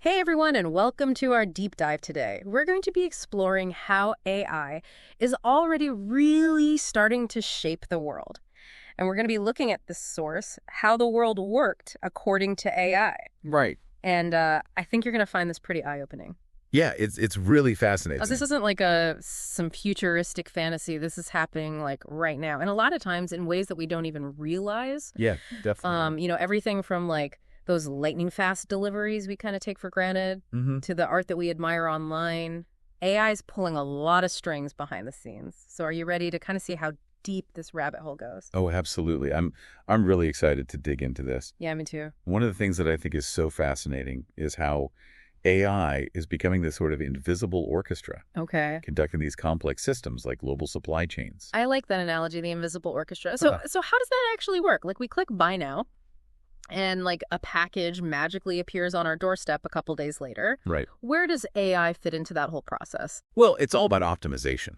Hey everyone, and welcome to our deep dive today. We're going to be exploring how AI is already really starting to shape the world. And we're going to be looking at the source, how the world worked according to AI. Right. And I think you're going to find this pretty eye-opening. Yeah, it's really fascinating. This isn't like some futuristic fantasy. This is happening like right now. And a lot of times in ways that we don't even realize. Yeah, definitely. Everything from like those lightning fast deliveries we kind of take for granted to the art that we admire online. AI is pulling a lot of strings behind the scenes. So are you ready to kind of see how deep this rabbit hole goes? Oh, absolutely. I'm really excited to dig into this. Yeah, me too. One of the things that I think is so fascinating is how AI is becoming this sort of invisible orchestra. Okay. Conducting these complex systems like global supply chains. I like that analogy, the invisible orchestra. So how does that actually work? Like we click buy now, and like a package magically appears on our doorstep a couple days later. Right. Where does AI fit into that whole process? Well, it's all about optimization.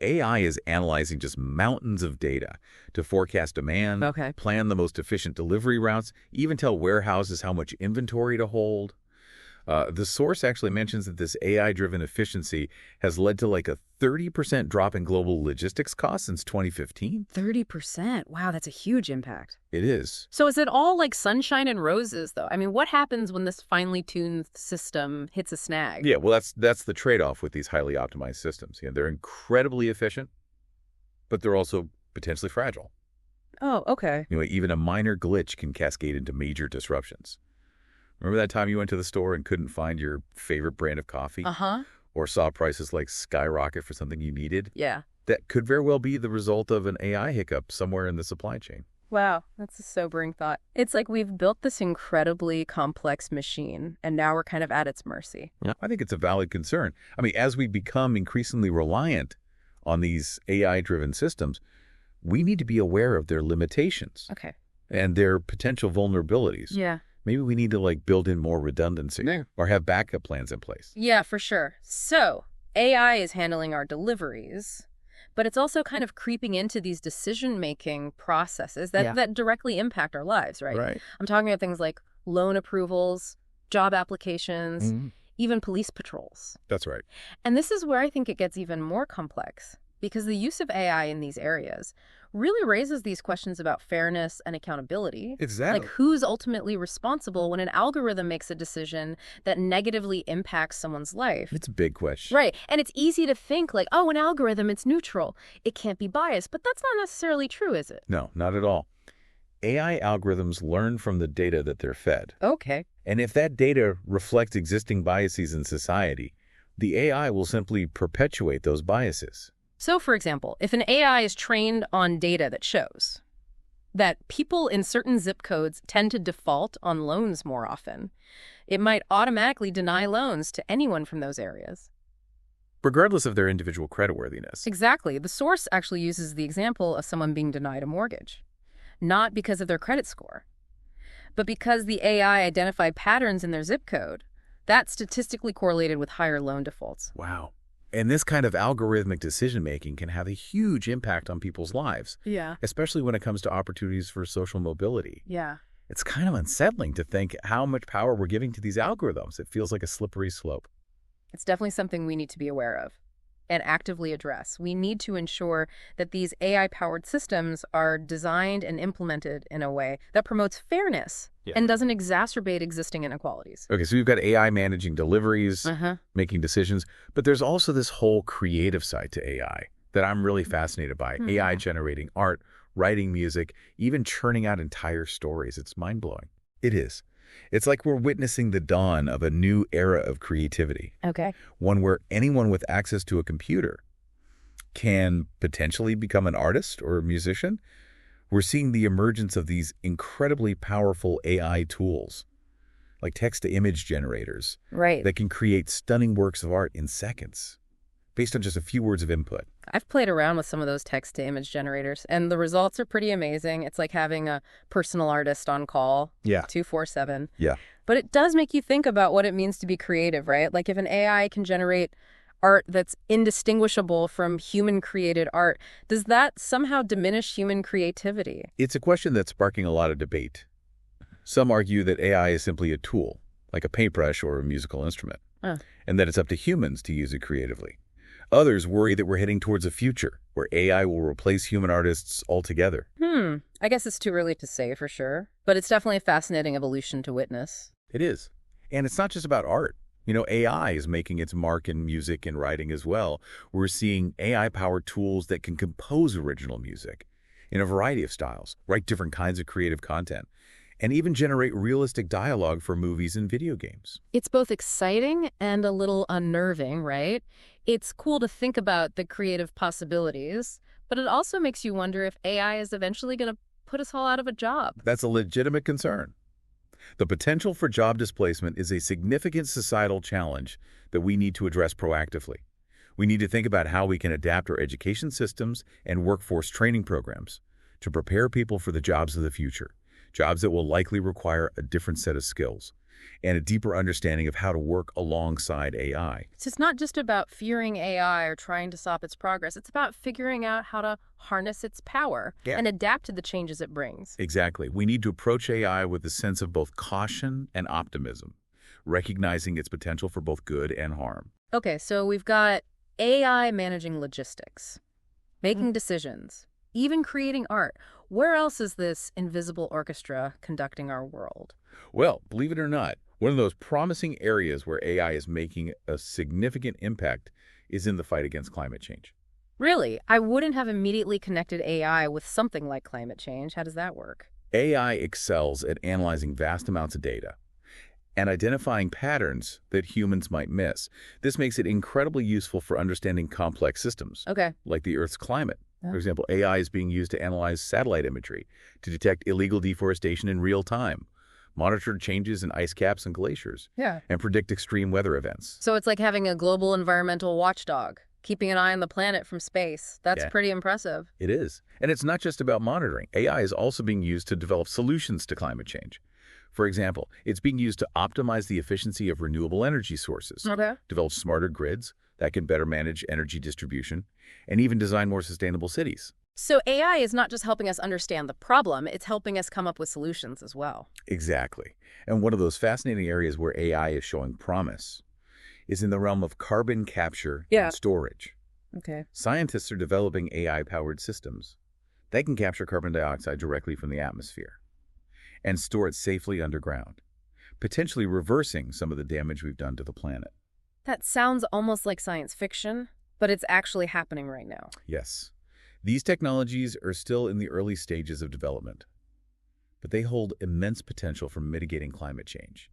AI is analyzing just mountains of data to forecast demand, plan the most efficient delivery routes, even tell warehouses how much inventory to hold. The source actually mentions that this AI-driven efficiency has led to like a 30% drop in global logistics costs since 2015. 30%? Wow, that's a huge impact. It is. So is it all like sunshine and roses, though? I mean, what happens when this finely tuned system hits a snag? Yeah, well, that's the trade-off with these highly optimized systems. They're incredibly efficient, but they're also potentially fragile. Oh, okay. Even a minor glitch can cascade into major disruptions. Remember that time you went to the store and couldn't find your favorite brand of coffee? Uh-huh. Or saw prices like skyrocket for something you needed? Yeah. That could very well be the result of an AI hiccup somewhere in the supply chain. Wow, that's a sobering thought. It's like we've built this incredibly complex machine, and now we're kind of at its mercy. Yeah. I think it's a valid concern. I mean, as we become increasingly reliant on these AI-driven systems, we need to be aware of their limitations. Okay. And their potential vulnerabilities. Yeah. Maybe we need to build in more redundancy or have backup plans in place. Yeah, for sure. So AI is handling our deliveries, but it's also kind of creeping into these decision-making processes that directly impact our lives, right? Right. I'm talking about things like loan approvals, job applications, even police patrols. That's right. And this is where I think it gets even more complex, because the use of AI in these areas really raises these questions about fairness and accountability. Exactly. Like who's ultimately responsible when an algorithm makes a decision that negatively impacts someone's life? It's a big question. Right. And it's easy to think like, oh, an algorithm, it's neutral. It can't be biased. But that's not necessarily true, is it? No, not at all. AI algorithms learn from the data that they're fed. Okay. And if that data reflects existing biases in society, the AI will simply perpetuate those biases. So, for example, if an AI is trained on data that shows that people in certain zip codes tend to default on loans more often, it might automatically deny loans to anyone from those areas. Regardless of their individual creditworthiness. Exactly. The source actually uses the example of someone being denied a mortgage, not because of their credit score, but because the AI identified patterns in their zip code that statistically correlated with higher loan defaults. Wow. And this kind of algorithmic decision-making can have a huge impact on people's lives. Yeah. Especially when it comes to opportunities for social mobility. Yeah. It's kind of unsettling to think how much power we're giving to these algorithms. It feels like a slippery slope. It's definitely something we need to be aware of and actively address. We need to ensure that these AI-powered systems are designed and implemented in a way that promotes fairness and doesn't exacerbate existing inequalities. Okay, so we've got AI managing deliveries, making decisions, but there's also this whole creative side to AI that I'm really fascinated by. AI generating art, writing music, even churning out entire stories. It's mind-blowing. It is. It's like we're witnessing the dawn of a new era of creativity. Okay. One where anyone with access to a computer can potentially become an artist or a musician. We're seeing the emergence of these incredibly powerful AI tools, like text-to-image generators, that can create stunning works of art in seconds, based on just a few words of input. I've played around with some of those text-to-image generators, and the results are pretty amazing. It's like having a personal artist on call 24/7. Yeah. But it does make you think about what it means to be creative, right? Like if an AI can generate art that's indistinguishable from human-created art, does that somehow diminish human creativity? It's a question that's sparking a lot of debate. Some argue that AI is simply a tool, like a paintbrush or a musical instrument, Uh, and that it's up to humans to use it creatively. Others worry that we're heading towards a future where AI will replace human artists altogether. I guess it's too early to say for sure, but it's definitely a fascinating evolution to witness. It is. And it's not just about art. AI is making its mark in music and writing as well. We're seeing AI-powered tools that can compose original music in a variety of styles, write different kinds of creative content, and even generate realistic dialogue for movies and video games. It's both exciting and a little unnerving, right? It's cool to think about the creative possibilities, but it also makes you wonder if AI is eventually going to put us all out of a job. That's a legitimate concern. The potential for job displacement is a significant societal challenge that we need to address proactively. We need to think about how we can adapt our education systems and workforce training programs to prepare people for the jobs of the future, jobs that will likely require a different set of skills and a deeper understanding of how to work alongside AI. So it's not just about fearing AI or trying to stop its progress. It's about figuring out how to harness its power and adapt to the changes it brings. Exactly. We need to approach AI with a sense of both caution and optimism, recognizing its potential for both good and harm. Okay, so we've got AI managing logistics, making decisions, even creating art. Where else is this invisible orchestra conducting our world? Well, believe it or not, one of those promising areas where AI is making a significant impact is in the fight against climate change. Really? I wouldn't have immediately connected AI with something like climate change. How does that work? AI excels at analyzing vast amounts of data and identifying patterns that humans might miss. This makes it incredibly useful for understanding complex systems, like the Earth's climate. For example, AI is being used to analyze satellite imagery to detect illegal deforestation in real time, monitor changes in ice caps and glaciers, and predict extreme weather events. So it's like having a global environmental watchdog, keeping an eye on the planet from space. That's pretty impressive. It is. And it's not just about monitoring. AI is also being used to develop solutions to climate change. For example, it's being used to optimize the efficiency of renewable energy sources, develop smarter grids that can better manage energy distribution, and even design more sustainable cities. So AI is not just helping us understand the problem, it's helping us come up with solutions as well. Exactly. And one of those fascinating areas where AI is showing promise is in the realm of carbon capture and storage. Scientists are developing AI-powered systems that can capture carbon dioxide directly from the atmosphere and store it safely underground, potentially reversing some of the damage we've done to the planet. That sounds almost like science fiction, but it's actually happening right now. Yes. These technologies are still in the early stages of development, but they hold immense potential for mitigating climate change.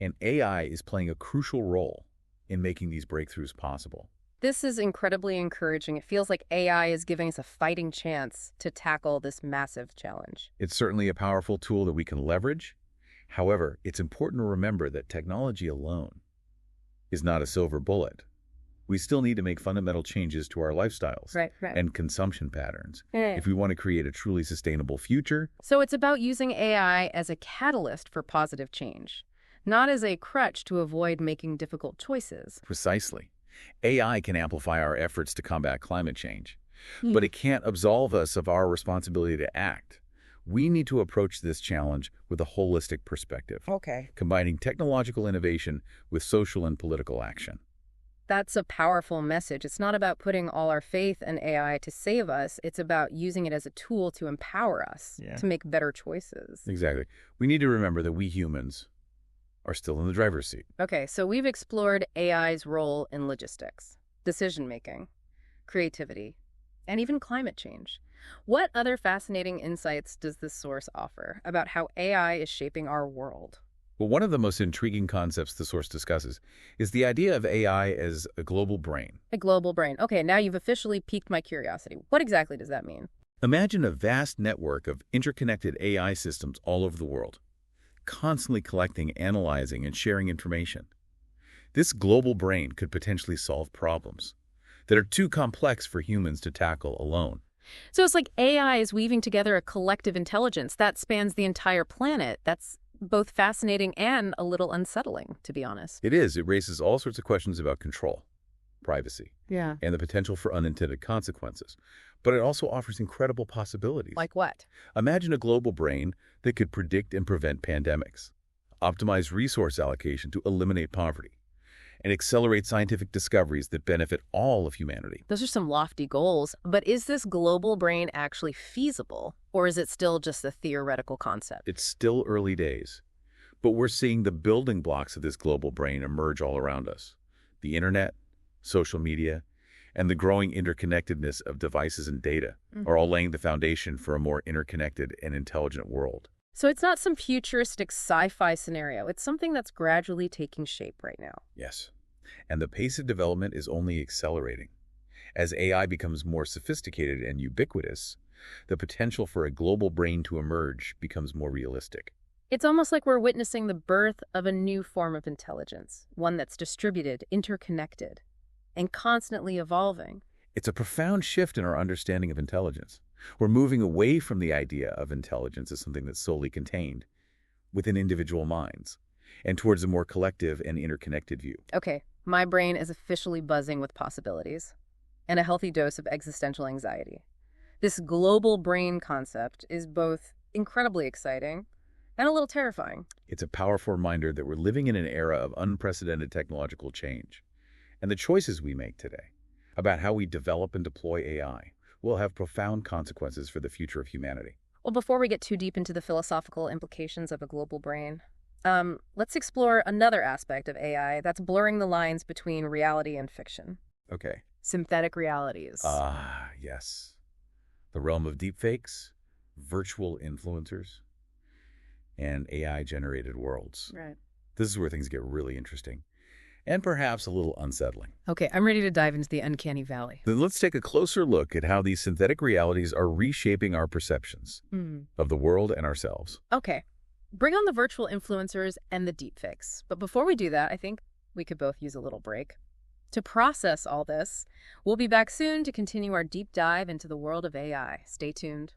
And AI is playing a crucial role in making these breakthroughs possible. This is incredibly encouraging. It feels like AI is giving us a fighting chance to tackle this massive challenge. It's certainly a powerful tool that we can leverage. However, it's important to remember that technology alone is not a silver bullet. We still need to make fundamental changes to our lifestyles and consumption patterns if we want to create a truly sustainable future. So it's about using AI as a catalyst for positive change, not as a crutch to avoid making difficult choices. Precisely. AI can amplify our efforts to combat climate change, but it can't absolve us of our responsibility to act. We need to approach this challenge with a holistic perspective, combining technological innovation with social and political action. That's a powerful message. It's not about putting all our faith in AI to save us. It's about using it as a tool to empower us to make better choices. Exactly. We need to remember that we humans are still in the driver's seat. Okay, so we've explored AI's role in logistics, decision-making, creativity, and even climate change. What other fascinating insights does this source offer about how AI is shaping our world? Well, one of the most intriguing concepts the source discusses is the idea of AI as a global brain. A global brain. Okay, now you've officially piqued my curiosity. What exactly does that mean? Imagine a vast network of interconnected AI systems all over the world, constantly collecting, analyzing, and sharing information. This global brain could potentially solve problems that are too complex for humans to tackle alone. So it's like AI is weaving together a collective intelligence that spans the entire planet. That's both fascinating and a little unsettling, to be honest. It is. It raises all sorts of questions about control, privacy, and the potential for unintended consequences. But it also offers incredible possibilities. Like what? Imagine a global brain that could predict and prevent pandemics, optimize resource allocation to eliminate poverty, and accelerate scientific discoveries that benefit all of humanity. Those are some lofty goals, but is this global brain actually feasible, or is it still just a theoretical concept? It's still early days, but we're seeing the building blocks of this global brain emerge all around us. The internet, social media, and the growing interconnectedness of devices and data are all laying the foundation for a more interconnected and intelligent world. So it's not some futuristic sci-fi scenario. It's something that's gradually taking shape right now. Yes, and the pace of development is only accelerating. As AI becomes more sophisticated and ubiquitous, the potential for a global brain to emerge becomes more realistic. It's almost like we're witnessing the birth of a new form of intelligence, one that's distributed, interconnected, and constantly evolving. It's a profound shift in our understanding of intelligence. We're moving away from the idea of intelligence as something that's solely contained within individual minds and towards a more collective and interconnected view. Okay, my brain is officially buzzing with possibilities and a healthy dose of existential anxiety. This global brain concept is both incredibly exciting and a little terrifying. It's a powerful reminder that we're living in an era of unprecedented technological change, and the choices we make today about how we develop and deploy AI will have profound consequences for the future of humanity. Well, before we get too deep into the philosophical implications of a global brain, let's explore another aspect of AI that's blurring the lines between reality and fiction. Okay. Synthetic realities. Yes. The realm of deepfakes, virtual influencers, and AI-generated worlds. Right. This is where things get really interesting and perhaps a little unsettling. Okay, I'm ready to dive into the uncanny valley. Then let's take a closer look at how these synthetic realities are reshaping our perceptions of the world and ourselves. Okay, bring on the virtual influencers and the deepfakes. But before we do that, I think we could both use a little break. To process all this, we'll be back soon to continue our deep dive into the world of AI. Stay tuned.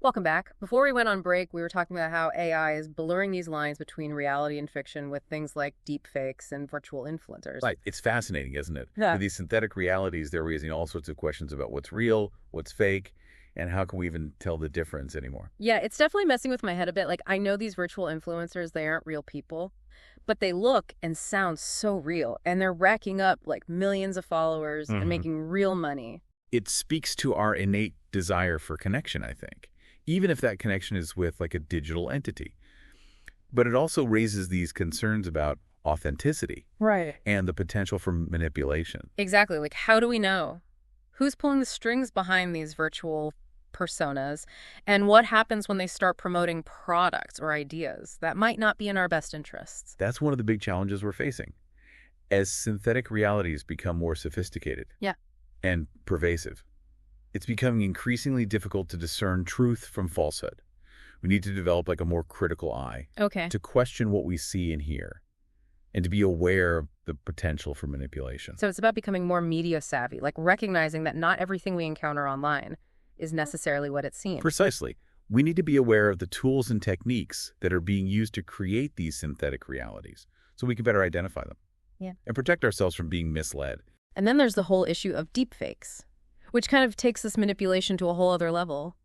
Welcome back. Before we went on break, we were talking about how AI is blurring these lines between reality and fiction with things like deepfakes and virtual influencers. Right. It's fascinating, isn't it? Yeah. With these synthetic realities, they're raising all sorts of questions about what's real, what's fake, and how can we even tell the difference anymore? Yeah, it's definitely messing with my head a bit. Like, I know these virtual influencers, they aren't real people, but they look and sound so real, and they're racking up like millions of followers and making real money. It speaks to our innate desire for connection, I think, even if that connection is with like a digital entity. But it also raises these concerns about authenticity. Right. And the potential for manipulation. Exactly. Like, how do we know? Who's pulling the strings behind these virtual personas? And what happens when they start promoting products or ideas that might not be in our best interests? That's one of the big challenges we're facing. As synthetic realities become more sophisticated and pervasive, it's becoming increasingly difficult to discern truth from falsehood. We need to develop like a more critical eye to question what we see and hear and to be aware of the potential for manipulation. So it's about becoming more media savvy, like recognizing that not everything we encounter online is necessarily what it seems. Precisely. We need to be aware of the tools and techniques that are being used to create these synthetic realities so we can better identify them and protect ourselves from being misled. And then there's the whole issue of deepfakes, which kind of takes this manipulation to a whole other level.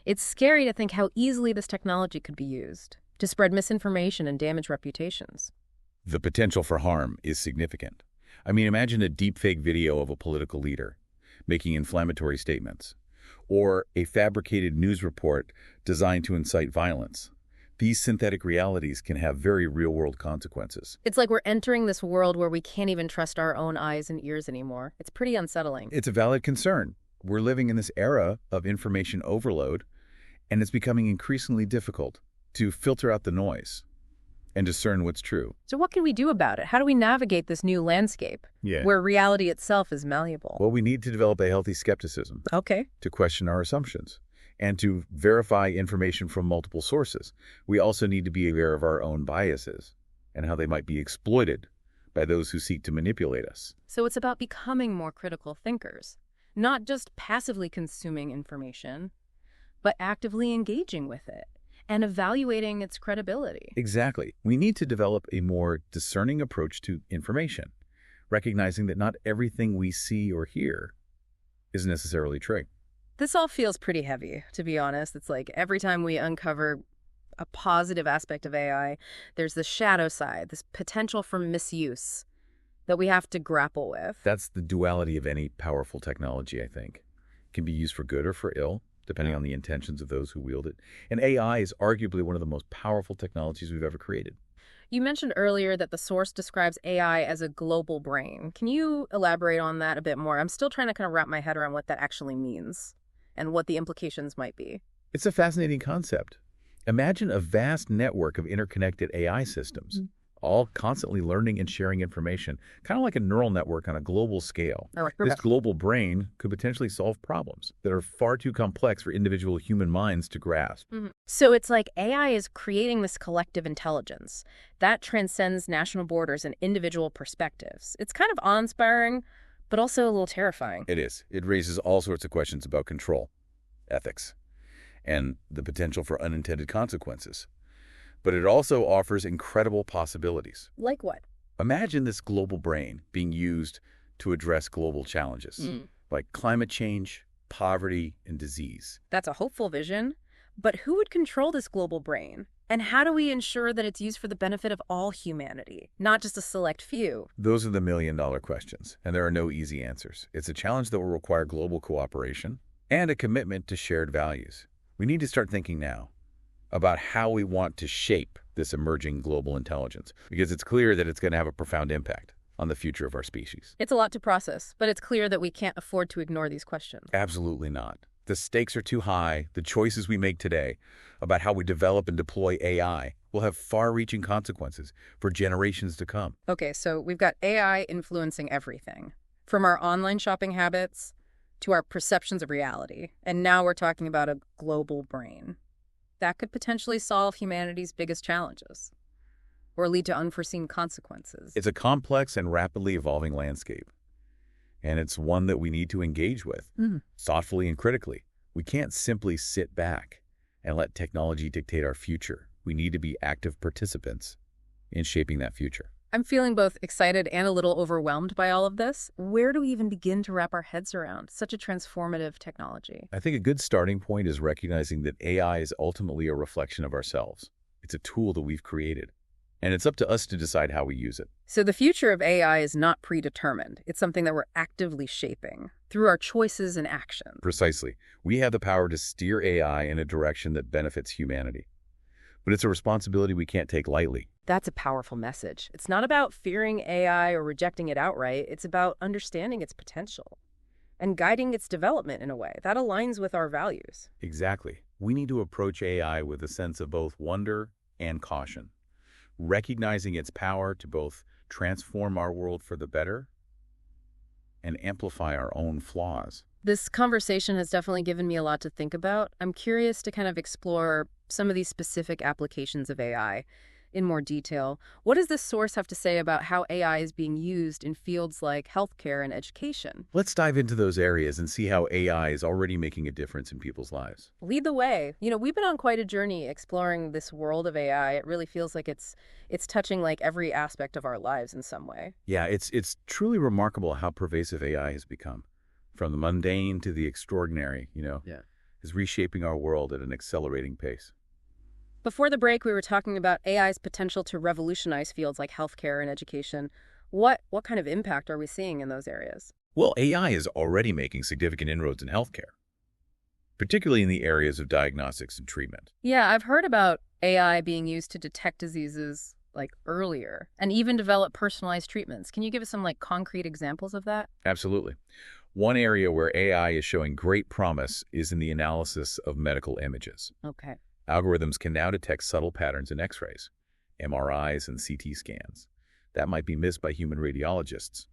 It's scary to think how easily this technology could be used to spread misinformation and damage reputations. The potential for harm is significant. I mean, imagine a deepfake video of a political leader making inflammatory statements, or a fabricated news report designed to incite violence. These synthetic realities can have very real-world consequences. It's like we're entering this world where we can't even trust our own eyes and ears anymore. It's pretty unsettling. It's a valid concern. We're living in this era of information overload, and it's becoming increasingly difficult to filter out the noise and discern what's true. So what can we do about it? How do we navigate this new landscape where reality itself is malleable? Well, we need to develop a healthy skepticism to question our assumptions and to verify information from multiple sources. We also need to be aware of our own biases and how they might be exploited by those who seek to manipulate us. So it's about becoming more critical thinkers, not just passively consuming information, but actively engaging with it and evaluating its credibility. Exactly. We need to develop a more discerning approach to information, recognizing that not everything we see or hear is necessarily true. This all feels pretty heavy, to be honest. It's like every time we uncover a positive aspect of AI, there's the shadow side, this potential for misuse that we have to grapple with. That's the duality of any powerful technology, I think. It can be used for good or for ill, depending on the intentions of those who wield it. And AI is arguably one of the most powerful technologies we've ever created. You mentioned earlier that the source describes AI as a global brain. Can you elaborate on that a bit more? I'm still trying to kind of wrap my head around what that actually means and what the implications might be. It's a fascinating concept. Imagine a vast network of interconnected AI systems, all constantly learning and sharing information, kind of like a neural network on a global scale. This global brain could potentially solve problems that are far too complex for individual human minds to grasp. So it's like AI is creating this collective intelligence that transcends national borders and individual perspectives. It's kind of awe-inspiring, but also a little terrifying. It is. It raises all sorts of questions about control, ethics, and the potential for unintended consequences. But it also offers incredible possibilities. Like what? Imagine this global brain being used to address global challenges, like climate change, poverty, and disease. That's a hopeful vision. But who would control this global brain? And how do we ensure that it's used for the benefit of all humanity, not just a select few? Those are the million-dollar questions, and there are no easy answers. It's a challenge that will require global cooperation and a commitment to shared values. We need to start thinking now about how we want to shape this emerging global intelligence, because it's clear that it's going to have a profound impact on the future of our species. It's a lot to process, but it's clear that we can't afford to ignore these questions. Absolutely not. The stakes are too high. The choices we make today about how we develop and deploy AI will have far-reaching consequences for generations to come. Okay, so we've got AI influencing everything, from our online shopping habits to our perceptions of reality. And now we're talking about a global brain that could potentially solve humanity's biggest challenges or lead to unforeseen consequences. It's a complex and rapidly evolving landscape, and it's one that we need to engage with thoughtfully and critically. We can't simply sit back and let technology dictate our future. We need to be active participants in shaping that future. I'm feeling both excited and a little overwhelmed by all of this. Where do we even begin to wrap our heads around such a transformative technology? I think a good starting point is recognizing that AI is ultimately a reflection of ourselves. It's a tool that we've created, and it's up to us to decide how we use it. So the future of AI is not predetermined. It's something that we're actively shaping through our choices and actions. Precisely. We have the power to steer AI in a direction that benefits humanity. But it's a responsibility we can't take lightly. That's a powerful message. It's not about fearing AI or rejecting it outright. It's about understanding its potential and guiding its development in a way that aligns with our values. Exactly. We need to approach AI with a sense of both wonder and caution, recognizing its power to both transform our world for the better and amplify our own flaws. This conversation has definitely given me a lot to think about. I'm curious to kind of explore some of these specific applications of AI in more detail. What does this source have to say about how AI is being used in fields like healthcare and education? Let's dive into those areas and see how AI is already making a difference in people's lives. Lead the way. We've been on quite a journey exploring this world of AI. It really feels like it's touching like every aspect of our lives in some way. Yeah, it's truly remarkable how pervasive AI has become. From the mundane to the extraordinary, is reshaping our world at an accelerating pace. Before the break, we were talking about AI's potential to revolutionize fields like healthcare and education. What kind of impact are we seeing in those areas? Well, AI is already making significant inroads in healthcare, particularly in the areas of diagnostics and treatment. Yeah, I've heard about AI being used to detect diseases like earlier and even develop personalized treatments. Can you give us some concrete examples of that? Absolutely. One area where AI is showing great promise is in the analysis of medical images. Okay. Algorithms can now detect subtle patterns in X-rays, MRIs, and CT scans that might be missed by human radiologists,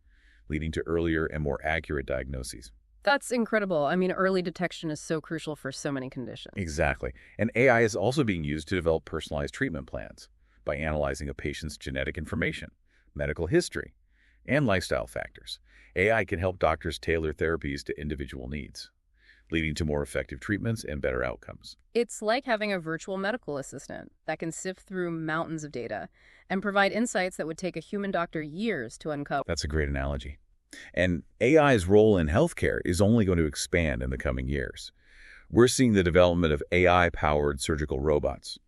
leading to earlier and more accurate diagnoses. That's incredible. I mean, early detection is so crucial for so many conditions. Exactly. And AI is also being used to develop personalized treatment plans by analyzing a patient's genetic information, medical history, and lifestyle factors. AI can help doctors tailor therapies to individual needs, leading to more effective treatments and better outcomes. It's like having a virtual medical assistant that can sift through mountains of data and provide insights that would take a human doctor years to uncover. That's a great analogy. And AI's role in healthcare is only going to expand in the coming years. We're seeing the development of AI-powered surgical robots,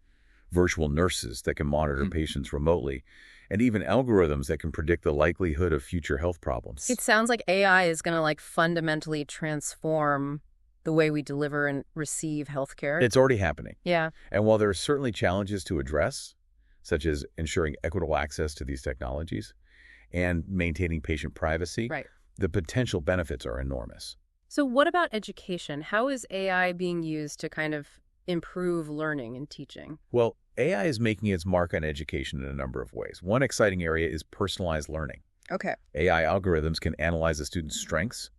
virtual nurses that can monitor patients remotely, and even algorithms that can predict the likelihood of future health problems. It sounds like AI is going to fundamentally transform the way we deliver and receive healthcare. It's already happening. Yeah. And while there are certainly challenges to address, such as ensuring equitable access to these technologies and maintaining patient privacy, Right. the potential benefits are enormous. So what about education? How is AI being used to kind of improve learning and teaching? Well, AI is making its mark on education in a number of ways. One exciting area is personalized learning. Okay. AI algorithms can analyze a student's strengths,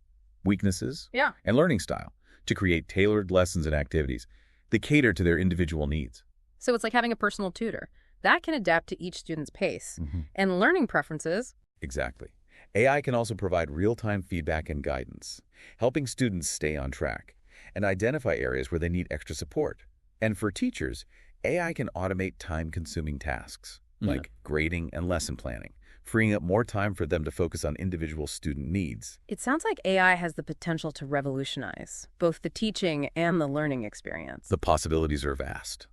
weaknesses, Yeah. and learning style to create tailored lessons and activities that cater to their individual needs. So it's like having a personal tutor that can adapt to each student's pace and learning preferences. Exactly. AI can also provide real-time feedback and guidance, helping students stay on track and identify areas where they need extra support. And for teachers, AI can automate time-consuming tasks like grading and lesson planning, freeing up more time for them to focus on individual student needs. It sounds like AI has the potential to revolutionize both the teaching and the learning experience. The possibilities are vast.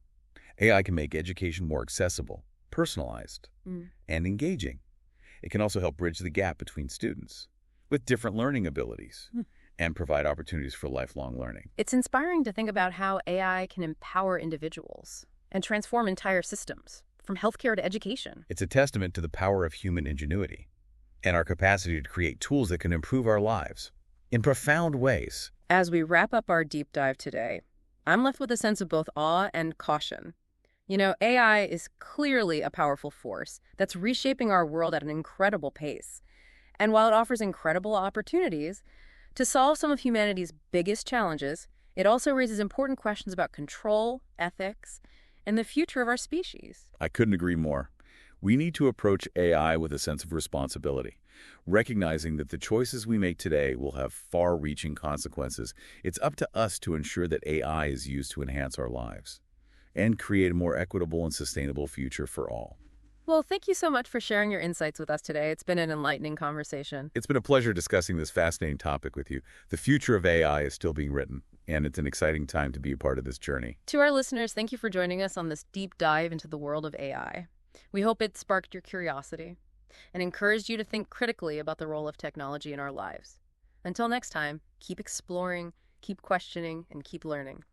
AI can make education more accessible, personalized, and engaging. It can also help bridge the gap between students with different learning abilities and provide opportunities for lifelong learning. It's inspiring to think about how AI can empower individuals and transform entire systems, from healthcare to education. It's a testament to the power of human ingenuity and our capacity to create tools that can improve our lives in profound ways. As we wrap up our deep dive today, I'm left with a sense of both awe and caution. You know, AI is clearly a powerful force that's reshaping our world at an incredible pace. And while it offers incredible opportunities to solve some of humanity's biggest challenges, it also raises important questions about control, ethics, and the future of our species. I couldn't agree more. We need to approach AI with a sense of responsibility, recognizing that the choices we make today will have far-reaching consequences. It's up to us to ensure that AI is used to enhance our lives and create a more equitable and sustainable future for all. Well, thank you so much for sharing your insights with us today. It's been an enlightening conversation. It's been a pleasure discussing this fascinating topic with you. The future of AI is still being written, and it's an exciting time to be a part of this journey. To our listeners, thank you for joining us on this deep dive into the world of AI. We hope it sparked your curiosity and encouraged you to think critically about the role of technology in our lives. Until next time, keep exploring, keep questioning, and keep learning.